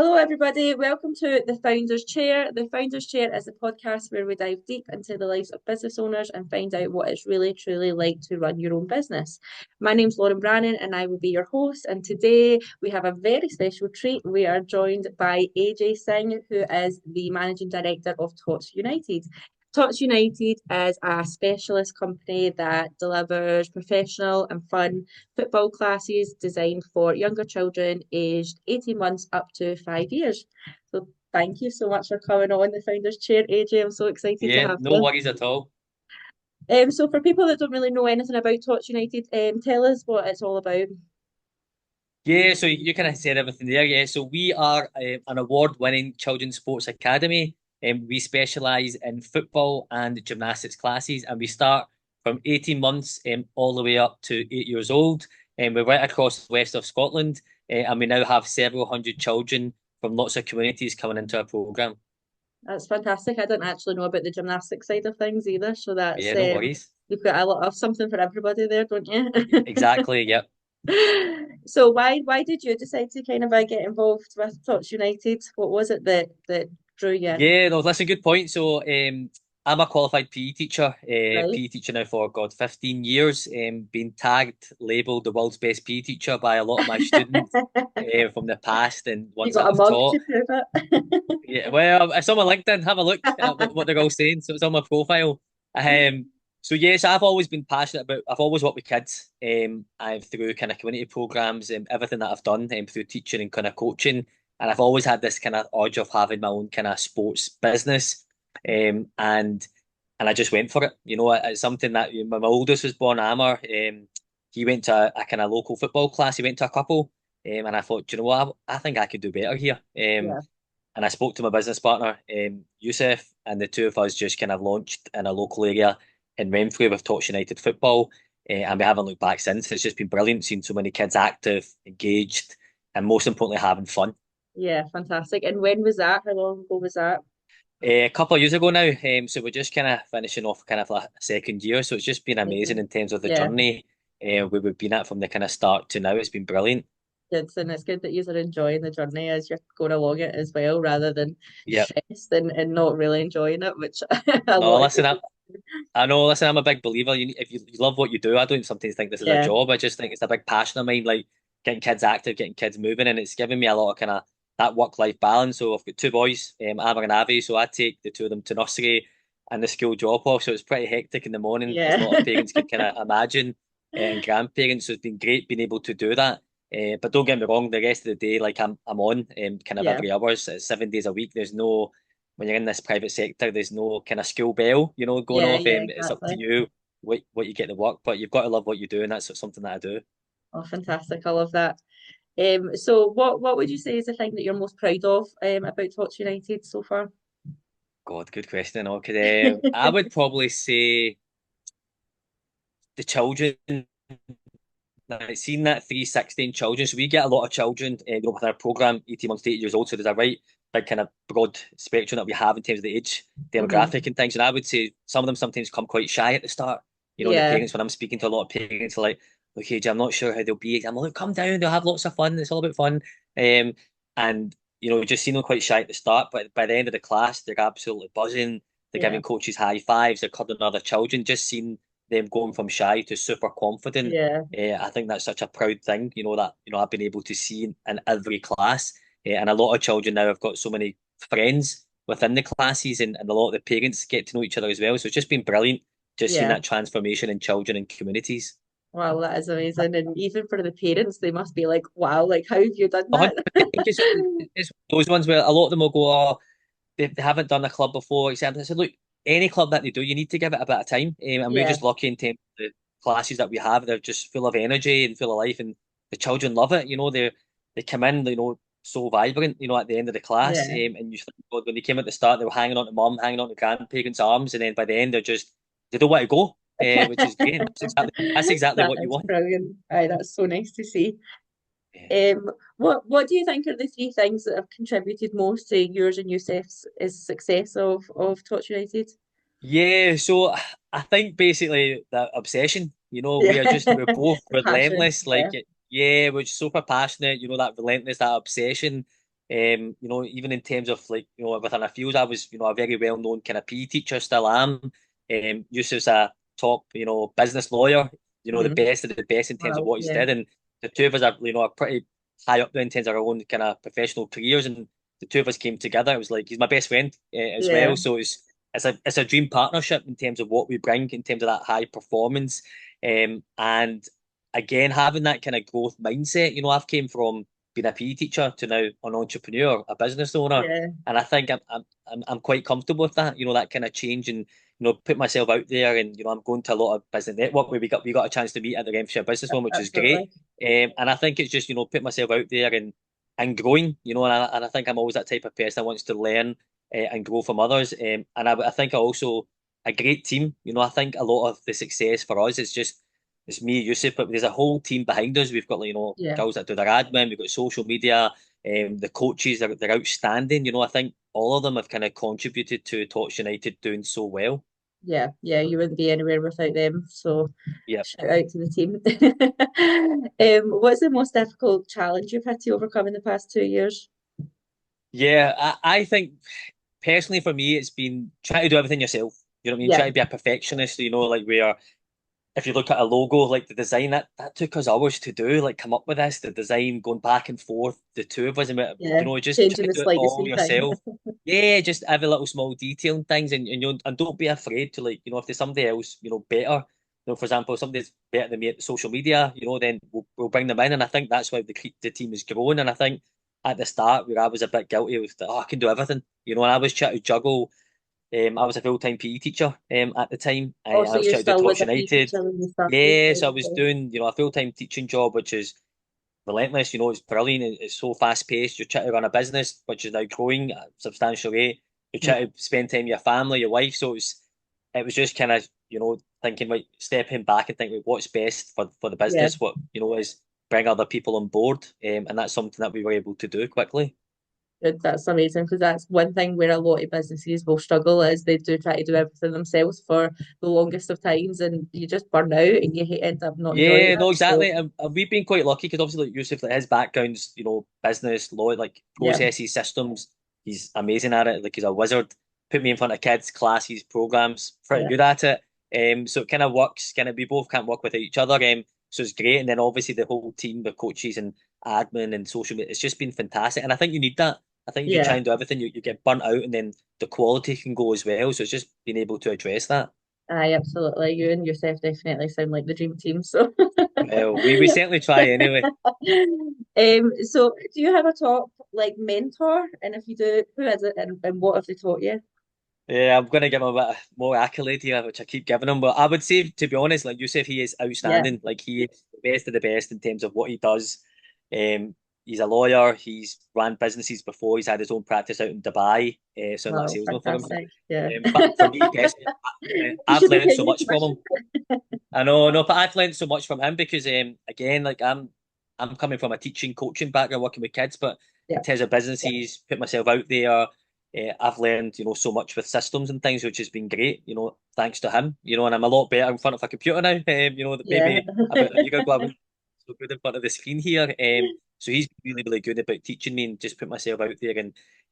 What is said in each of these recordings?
Hello, everybody. Welcome to The Founder's Chair. The Founder's Chair is a podcast where we dive deep into the lives of business owners and find out what it's really, truly like to run your own business. My name's Lauren Brannan and I will be your host. And today we have a very special treat. We are joined by Ajay Singh, who is the Managing Director of Tots United. Tots United is a specialist company that delivers professional and fun football classes designed for younger children aged 18 months up to 5 years. So thank you so much for coming on the Founder's Chair, AJ. I'm so excited to Yeah, have no you. worries at all. So for people that don't really know anything about Tots United, tell us what it's all about. Yeah, so you kind of said everything there. Yeah, so we are an award-winning children's sports academy, and we specialise in football and gymnastics classes, and we start from 18 months all the way up to 8 years old. And we're right across the west of Scotland, and we now have several hundred children from lots of communities coming into our programme. That's fantastic. I didn't actually know about the gymnastics side of things either. So that's Yeah, no worries. you've got a lot of something for everybody there, don't you? Exactly, yep. So why did you decide to kind of get involved with Tots United? What was it that drew you in? Yeah, no, that's a good point. So, I'm a qualified PE teacher, Right. PE teacher now for God, 15 years, been tagged, labelled the world's best PE teacher by a lot of my students from the past and You ones that got a I've mug taught. to prove it. Yeah, well, it's on my LinkedIn. Have a look at what they're all saying. So it's on my profile. Um, so yes, I've always been passionate about. I've always worked with kids. I've through kind of community programs and everything that I've done, through teaching and kind of coaching, and I've always had this kind of urge of having my own kind of sports business. And I just went for it. It's something that my oldest was born Ammer. He went to a kind of local football class. He went to a couple. And I thought, "Do you know what? I think I could do better here. Yeah. And I spoke to my business partner, Yusuf, and the two of us just kind of launched in a local area in Renfrew with Tots United Football. And we haven't looked back since. It's just been brilliant seeing so many kids active, engaged, and most importantly, having fun. Yeah, fantastic. And when was that? How long ago was that? A couple of years ago now, so we're just kind of finishing off kind of a second year. So it's just been amazing Amazing. in terms of the Yeah, journey we've been at from the kind of start to now. It's been brilliant. and it's good that you are enjoying the journey as you're going along it as well, rather than Yeah. stressed and not really enjoying it, which a No, lot of listen, people. I know. Listen, I'm a big believer. If you love what you do, I don't sometimes think this is a Yeah, job. I just think it's a big passion of mine, like getting kids active, getting kids moving, and it's given me a lot of kind of that work-life balance. So I've got two boys, Amber and Avi, so I take the two of them to nursery and the school drop-off. So it's pretty hectic in the morning, as a yeah, lot of parents could kind of imagine, and grandparents. So it's been great being able to do that. But don't get me wrong, the rest of the day, like I'm on kind of yeah, every hour, so it's 7 days a week. There's no when you're in this private sector, there's no kind of school bell, going yeah, off. yeah, It's up to exactly. you what you get to work, but you've got to love what you do, and that's something that I do. Oh, fantastic. I love that. So what would you say is the thing that you're most proud of about Tots United so far? God, good question. Okay, I would probably say the children. Like seeing that 360 in children, so we get a lot of children, with our program, 18 months to 8 years old. So there's a right big kind of broad spectrum that we have in terms of the age demographic Hmm. and things. And I would say some of them sometimes come quite shy at the start. The Yeah, parents, when I'm speaking to a lot of parents, are like, "Okay, I'm not sure how they'll be." I'm like, "Come down, they'll have lots of fun. It's all about fun." And just seeing them quite shy at the start, but by the end of the class, they're absolutely buzzing. They're yeah, giving coaches high fives. They're cuddling other children. Just seeing them going from shy to super confident. yeah, I think that's such a proud thing, that I've been able to see in every class. And a lot of children now have got so many friends within the classes, and a lot of the parents get to know each other as well. So it's just been brilliant, just seeing yeah. that transformation in children and communities. Wow, that is amazing. And even for the parents, they must be like, wow, like how have you done A that? hundred percent, it's those ones where a lot of them will go, "Oh, they haven't done a club before," except I said, "Look, any club that they do, you need to give it a bit of time." And we're Yeah, just lucky in terms of the classes that we have. They're just full of energy and full of life, and the children love it. They come in, so vibrant. At the end of the class, yeah. and you think, God, when they came at the start, they were hanging on to mum, hanging on to grandparents' arms, and then by the end, they don't want to go, which is great. That's exactly That what you is want. brilliant. Aye, that's so nice to see. Yeah. What do you think are the three things that have contributed most to yours and Yusuf's is success of Touch United? Yeah, so I think basically the obsession, Yeah, we're both the passion. relentless. Yeah, Yeah, we're super passionate, that relentless, that obsession. Even in terms of like, within our fields, I was, a very well-known kind of PE teacher, still am. Yusuf's a top, business lawyer, the Hmm. best of the best in terms of Wow. what he's Yeah. did. And the two of us are pretty high up there in terms of our own kind of professional careers. And the two of us came together. It was like, he's my best friend as Yeah. well. So it's a dream partnership in terms of what we bring, in terms of that high performance. And again, having that kind of growth mindset, I've came from being a PE teacher to now an entrepreneur, a business owner, Yeah. and I think I'm quite comfortable with that. That kind of change, and put myself out there, and I'm going to a lot of business network where we got a chance to meet at the Renfrewshire Business One, which is great. Absolutely. And I think it's just put myself out there and growing, and I think I'm always that type of person that wants to learn and grow from others. And I think I also a great team. I think a lot of the success for us is just it's me, Yusuf, but there's a whole team behind us. We've got like, Yeah. girls that do their admin, we've got social media, the coaches they're outstanding. I think all of them have kind of contributed to Tots United doing so well. Yeah. Yeah. You wouldn't be anywhere without them. So Yeah. shout out to the team. What's the most difficult challenge you've had to overcome in the past 2 years? Yeah, I think personally for me it's been trying to do everything yourself. You know what I mean? Yeah. Trying to be a perfectionist, like where if you look at a logo, like the design, that took us hours to do, like come up with this, the design, going back and forth, the two of us, and Yeah. just try Changing to the do it slightest all wee thing. yourself. Yeah, just every little small detail and things, and don't be afraid to like, if there's somebody else, better. For example, if somebody's better than me at social media, then we'll bring them in, and I think that's why the team is growing. And I think at the start where I was a bit guilty, I was like, oh, I can do everything, and I was trying to juggle. I was a full-time PE teacher at the time, Oh, and so I was you're trying to do still with Tots a PE United. teacher when you started, Yes, right? I was Okay. doing, a full-time teaching job, which is relentless. It's brilliant. It's so fast-paced. You're trying to run a business, which is now growing at a substantial rate. You're Yeah. trying to spend time with your family, your wife. So it was just kind of, thinking, like, stepping back and thinking, what's best for the Yeah. business? What, is bring other people on board. And that's something that we were able to do quickly. Good. That's amazing because that's one thing where a lot of businesses will struggle is they do try to do everything themselves for the longest of times and you just burn out and you end up not enjoying Yeah, it. no, So exactly. And we've been quite lucky because obviously, like Yusuf, like his background's, business, law, like yeah, processes, systems. He's amazing at it. Like he's a wizard. Put me in front of kids, classes, programs, pretty yeah, good at it. So it kind of works. Kind of, we both can't work without each other. So it's great. And then obviously the whole team, the coaches and admin and social media, it's just been fantastic. And I think you need that. I think if you try yeah. and do everything, you get burnt out, and then the quality can go as well. So it's just being able to address that. I absolutely. You and yourself definitely sound like the dream team. So Well, we certainly try anyway. so do you have a top like mentor? And if you do, who is it and what have they taught you? Yeah, I'm going to give him a bit more accolade here, which I keep giving him. But I would say, to be honest, like you said, he is Yeah. outstanding. Like he is the best of the best in terms of what he does. He's a lawyer. He's ran businesses before. He's had his own practice out in Dubai. So I'm not a Wow, salesman for him. fantastic. Yeah. But for me personally, You I've should be learned paying so me much from him. commission. I know, no, but I've learned so much from him because again, like I'm coming from a teaching, coaching background, working with kids, but Yeah. in terms of businesses, put myself out there. I've learned, so much with systems and things, which has been great, thanks to him, and I'm a lot better in front of a computer now. Yeah. Maybe about a year ago I wasn't so good in front of the screen here. So he's really, really good about teaching me and just put myself out there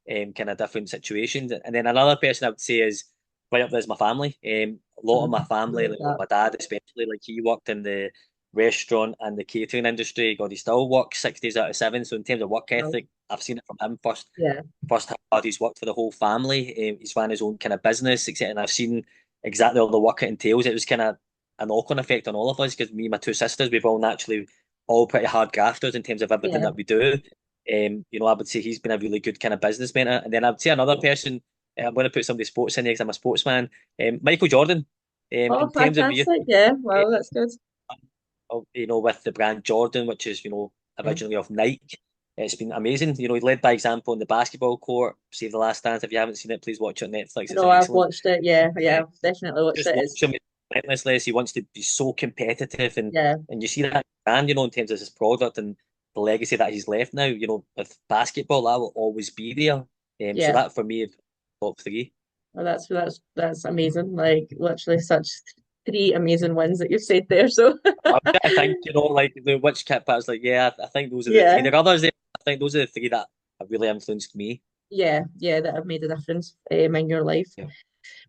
in kind of different situations. And then another person I would say is right up there is my family. A lot of my family, Love like that. my dad especially, like he worked in the restaurant and the catering industry. God, he still works 6 days out of 7. So in terms of work Wow. ethic, I've seen it from him Yeah. first how he's worked for the whole family. He's ran his own kind of business, etc. And I've seen exactly all the work it entails. It was kind of a knock-on effect on all of us because me and my two sisters, we've all naturally all pretty hard grafters in terms of everything Yeah. that we do. I would say he's been a really good kind of business mentor. And then I would say another person, I'm going to put somebody sports in here because I'm a sportsman. Michael Jordan. Oh, In terms of youth, fantastic. Yeah. Wow, that's good. with the brand Jordan, which is, Yeah. originally of Nike. It's been amazing. He led by example in the basketball court. Save the Last Dance. If you haven't seen it, please watch it on Netflix. It's No, I've excellent. watched it. Yeah. Yeah, Uh, I've definitely watched just it. watch him relentlessly. He wants to be so competitive, and Yeah. you see that brand, in terms of his product and the legacy that he's left now. With basketball, that will always be there. So Yeah. that for me, is top three. Well, that's amazing. Like literally such three amazing ones that you've said there. So I'm trying to think, like which kit pads. Like, yeah, I think those are the three. yeah. There are others there. I think those are the three that have really influenced me. Yeah, yeah, that have made a difference in your life. Yeah.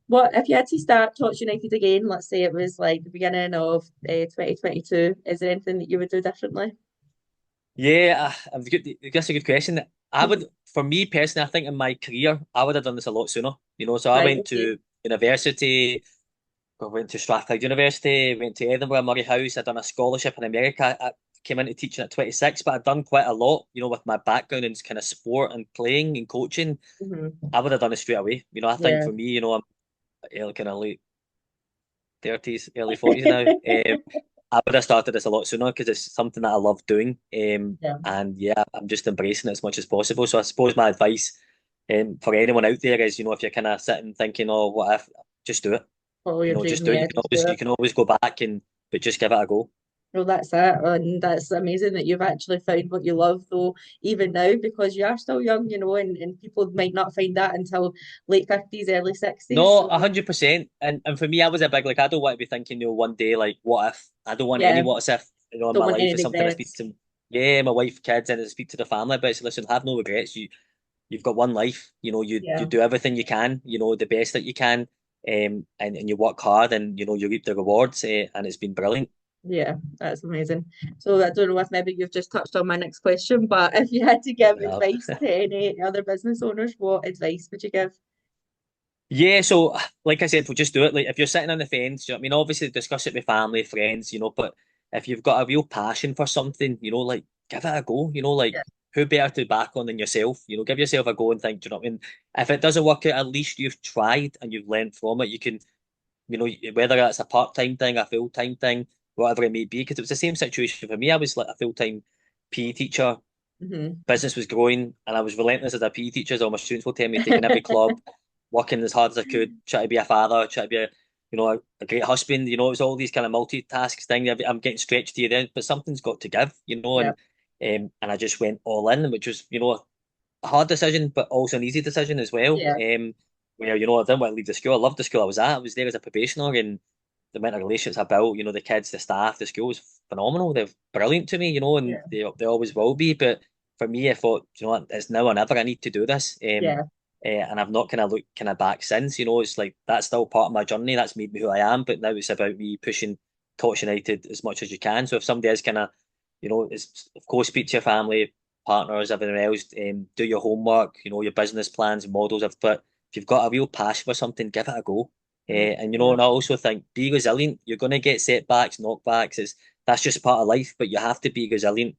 What if you had to start Tots United again? Let's say it was like the beginning of 2022. Is there anything that you would do differently? Yeah, that's a good question. I would, for me personally, I think in my career, I would have done this a lot sooner. So I Right, went okay. to university, I went to Strathclyde University, went to Edinburgh, Murray House. I'd done a scholarship in America. I came into teaching at 26, but I'd done quite a lot, with my background in kind of sport and playing and coaching. Hmm. I would have done it straight away. I think Yeah. for me, I'm kind of late 30s, early 40s now. I would have started this a lot sooner because it's something that I love doing. Yeah. And yeah, I'm just embracing it as much as possible. So I suppose my advice for anyone out there is, if you're kind of sitting thinking, oh, what if, just do it. Follow your dream. Just do it. Yeah, just do You it. can always go back but just give it a go. Well, that's it. And that's amazing that you've actually found what you love, though, even now, because you are still young, and people might not find that until late 50s, early 60s. No, So, 100%. And for me, I was a big like I don't want to be thinking, one day like what if? I don't want any yeah, what if, in don't my want life. any It's something I speak regrets. to my wife, kids, and I speak to the family. But it's listen, have no regrets. You've got one life. You Yeah. do everything you can. The best that you can. And you work hard, and you reap the rewards. And it's been brilliant. Yeah, that's amazing. So I don't know if maybe you've just touched on my next question, but if you had to give Yeah. advice to any other business owners, what advice would you give? Yeah, so like I said, we'll just do it. Like if you're sitting on the fence, I mean, obviously discuss it with family, friends, but if you've got a real passion for something, like give it a go. Like Yeah. who better to back on than yourself? Give yourself a go and think, do you know what I mean? If it doesn't work out, at least you've tried and you've learned from it. You can, whether that's a part-time thing, a full-time thing, whatever it may be, because it was the same situation for me. I was like a full-time PE teacher, Hmm. business was growing, and I was relentless as a PE teacher, as all my students will tell me, taking every club, working as hard as I could, try to be a father, try to be a great husband. It was all these kind of multitasks thing. I'm getting stretched here then, but something's got to give, Yeah. and I just went all in, which was, a hard decision, but also an easy decision as well. Yeah. Where, I didn't want to leave the school. I loved the school I was at. I was there as a probationer, and the amount of relationships I built, the kids, the staff, the school was phenomenal. They're brilliant to me, and Yeah. they always will be. But for me, I thought, what, it's now or never. I need to do this. Yeah. And I've not kind of looked kind of back since. It's like that's still part of my journey. That's made me who I am. But now it's about me pushing Tots United as much as you can. So if somebody is kind of, is of course speak to your family, partners, everything else. Do your homework. Your business plans, models. But if you've got a real passion for something, give it a go. And Yeah. and I also think be resilient. You're going to get setbacks, knockbacks. That's just part of life. But you have to be resilient.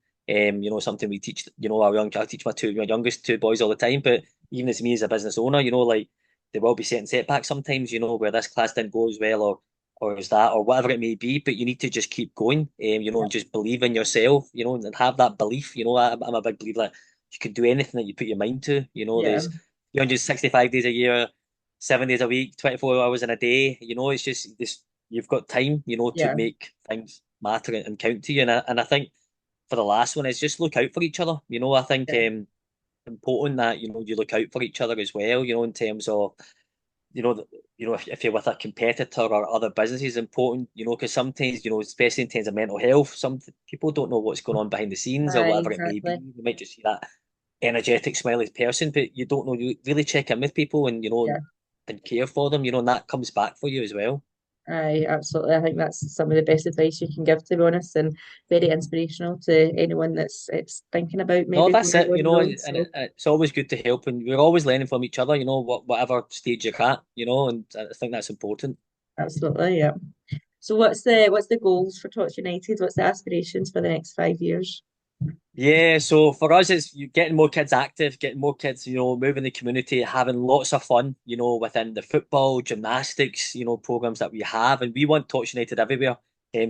Something we teach. I teach my youngest two boys all the time. But even as me as a business owner, like there will be certain setbacks sometimes. Where this class didn't go as well, or is that, or whatever it may be. But you need to just keep going. And just believe in yourself. And have that belief. I'm a big believer that you can do anything that you put your mind to. Yeah. There's 365 days a year, 7 days a week, 24 hours in a day. It's just this. You've got time. To Yeah. make things matter and count to you. And I think for the last one is just look out for each other. I think Yeah. important that you look out for each other as well. In terms of you know, if you're with a competitor or other businesses, important. Because sometimes especially in terms of mental health, some people don't know what's going on behind the scenes or whatever it may be. Exactly. You might just see that energetic, smiley person, but you don't know. You really check in with people and Yeah. and care for them. And that comes back for you as well. I absolutely. I think that's some of the best advice you can give, to be honest, and very inspirational to anyone that's it's thinking about No, maybe that's going it. along the road. And So it's always good to help, and we're always learning from each other. Whatever stage you're at. And I think that's important. absolutely, yeah. So what's the goals for Tots United? What's the aspirations for the next 5 years? Yeah, so for us, it's getting more kids active, getting more kids, moving the community, having lots of fun, within the football, gymnastics, programs that we have, and we want Tots United everywhere.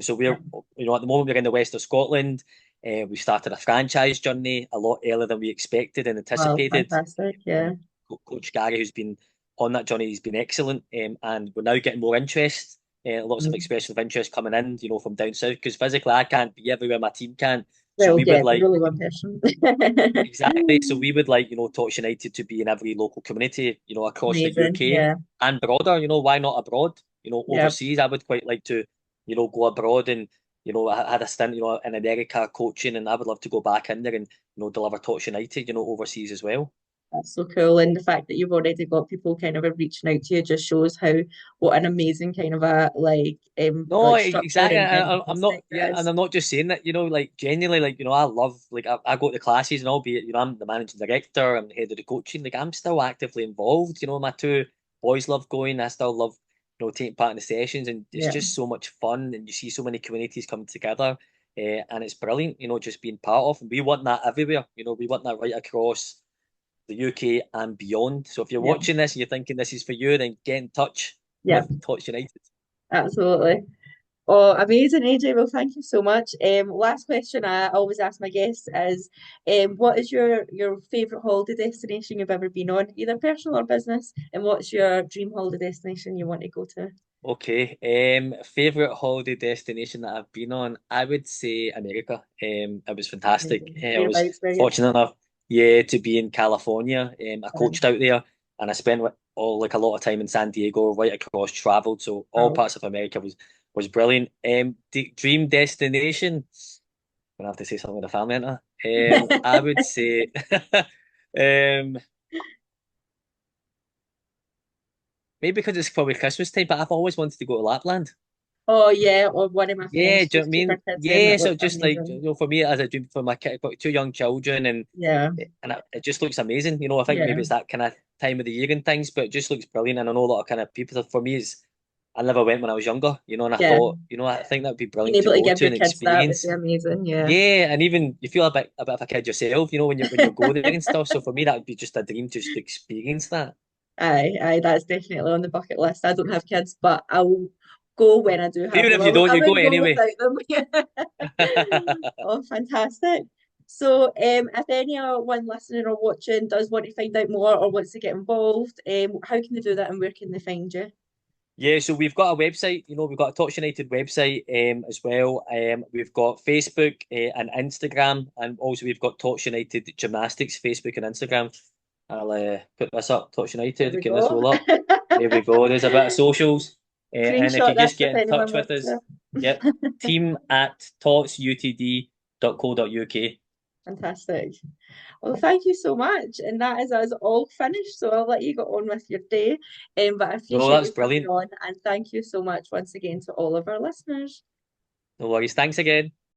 So Yeah. at the moment we're in the west of Scotland. We started a franchise journey a lot earlier than we expected and Wow, anticipated. fantastic. Yeah. Coach Gary, who's been on that journey, he's been excellent, and we're now getting more interest. Lots of Mm. expression of interest coming in, from down south. Because physically, I can't be everywhere my team can. So Well, we yeah, would there's like only one person. exactly. So we would like, Tots United to be in every local community, across the Amazing. UK Yeah. and broader. Why not abroad? Yeah. Overseas. I would quite like to, go abroad and, I had a stint, in America coaching, and I would love to go back in there and, deliver Tots United, overseas as well. That's so cool. And the fact that you've already got people kind of reaching out to you just shows how what an amazing kind of a No, like structure exactly. and I'm not, aspect yeah, it and is. I'm not just saying that, like genuinely, I love, like, I go to classes and albeit, I'm the managing director, I'm the head of the coaching, like, I'm still actively involved. My two boys love going, I still love, taking part in the sessions, and it's Yeah. just so much fun, and you see so many communities come together, and it's brilliant, just being part of, and we want that everywhere, we want that right across the UK and beyond. So if you're Yeah. watching this and you're thinking this is for you, then get in touch Yeah. with Tots United. Absolutely. Oh, amazing, AJ. Well, thank you so much. Last question I always ask my guests is, what is your favorite holiday destination you've ever been on, either personal or business? And what's your dream holiday destination you want to go to? Okay. Favorite holiday destination that I've been on, I would say America. It was fantastic. Amazing. I was Whereabouts were you? fortunate enough, yeah, to be in California. I coached out there, and I spent a lot of time in San Diego, right across, traveled. So all Wow. parts of America was brilliant. Dream destination. I'm gonna have to say something with the family, aren't I? I would say, um, maybe because it's probably Christmas time, but I've always wanted to go to Lapland. Oh yeah, or one of my Yeah, friends do you know what I just took her mean? kids there and Yeah, it so looked just like, amazing. for me as a dream for my kid, I've got two young children, Yeah, it just looks amazing. I think yeah, maybe it's that kind of time of the year and things, but it just looks brilliant. And I know a lot of kind of people. For me, is I never went when I was younger, and I yeah. thought, I think that would be Being brilliant to able to go give to your and kids that would be experience. amazing. Yeah. Yeah, and even you feel a bit of a kid yourself, when you go there and stuff. So for me, that would be just a dream just to experience that. Aye, that's definitely on the bucket list. I don't have kids, but I will go when I do have Even them. if you don't, I you go wouldn't go anyway. without them. Oh, fantastic. So, if anyone listening or watching does want to find out more or wants to get involved, how can they do that and where can they find you? Yeah, so we've got a website, we've got a Touch United website as well. We've got Facebook and Instagram, and also we've got Touch United Gymnastics, Facebook and Instagram. I'll put this up, Touch There United, we can this go. roll up? There we go, there's a bit of socials. And if you Screenshot just this get if in touch anyone with wants us, to. yep, team@totsutd.co.uk. Fantastic. Well, thank you so much. And that is us all finished. So I'll let you go on with your day. But I No, appreciate that's you coming brilliant. on. And thank you so much once again to all of our listeners. No worries. Thanks again.